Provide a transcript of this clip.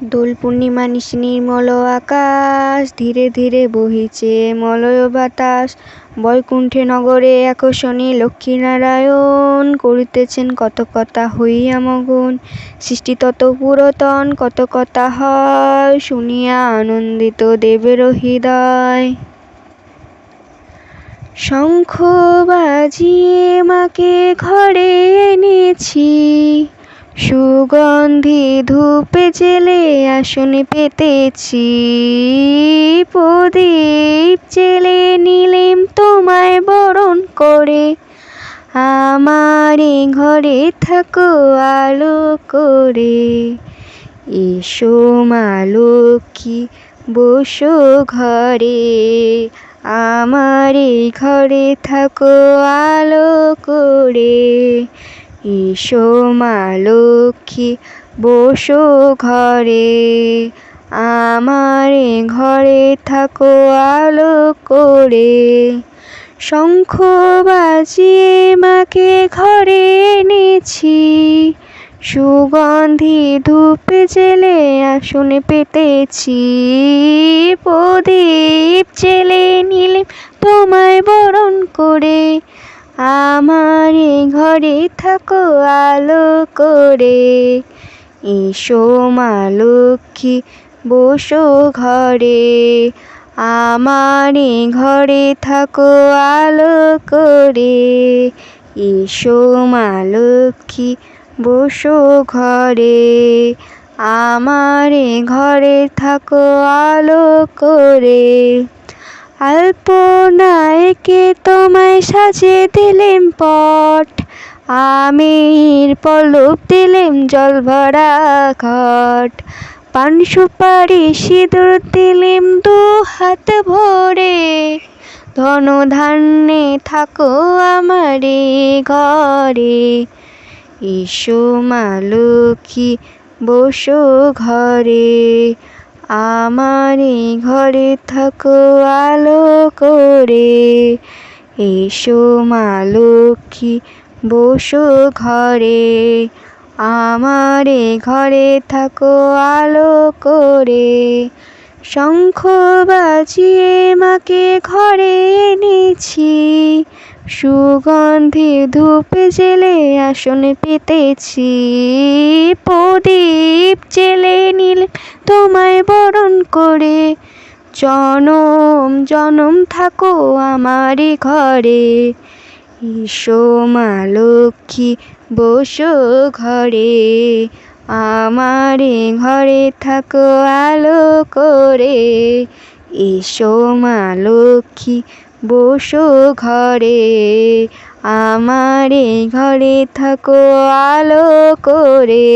দোল পূর্ণিমা নিশি নির্মল আকাশ, ধীরে ধীরে বহিছে মলয় বাতাস। বৈকুণ্ঠে নগরে আকর্ষণী লক্ষ্মীনারায়ণ, করিতেছেন কত কথা হইয়া মগন। সৃষ্টি তত পুরাতন, কত কথা হয়, শুনিয়া আনন্দিত দেবের হৃদয়। শঙ্খ বাজিয়ে মাকে ঘরে এনেছি, সুগন্ধি ধূপে জেলে আসনে পেতেছি। প্রদীপ জেলে নিলেম তোমায় বরণ করে, আমারে ঘরে থাকো আলো করে। এসো মা লক্ষ্মী বসো ঘরে, আমারে ঘরে থাকো আলো করে। এসো মা লক্ষ্মী বসো ঘরে, আমারে ঘরে থাকো আলো করে। শঙ্খ বাজিয়ে মাকে ঘরে এনেছি, সুগন্ধি ধূপ জেলে আসনে পেতেছি। প্রদীপ জেলে নিলে তোমায় বরণ করে, আমারে ঘরে থাকো আলো করে। এসো মা লক্ষ্মী বসো ঘরে, আমারে ঘরে থাকো আলো করে। এসো মা লক্ষ্মী বসো ঘরে, আমারে ঘরে থাকো আলো করে। আলপনায়কে তোমায় সাজিয়ে দিলেম পট, আমির পল্লব দিলেম জল ভরা ঘট। পান সুপারি সিঁদুর দিলেম দু হাত ভরে, ধন ধান্যে থাকো আমারে ঘরে। এসো মা লক্ষ্মী বসো ঘরে, আমারে ঘরে থাকো আলো করে। এসো মা লক্ষ্মী বসো ঘরে, আমারে ঘরে থাকো আলো করে। শঙ্খ বাজিয়ে মাকে ঘরে এনেছি, সুগন্ধি ধূপ জেলে আসনে পেতেছি। প্রদীপ জেলে নিলে তোমায় বরণ করে, জনম জনম থাকো আমারে ঘরে। এসো মা লক্ষ্মী বসো ঘরে, আমারে ঘরে থাকো আলো করে। এসো মা লক্ষ্মী বসো ঘরে, আমারে ঘরে থাকো আলো করে।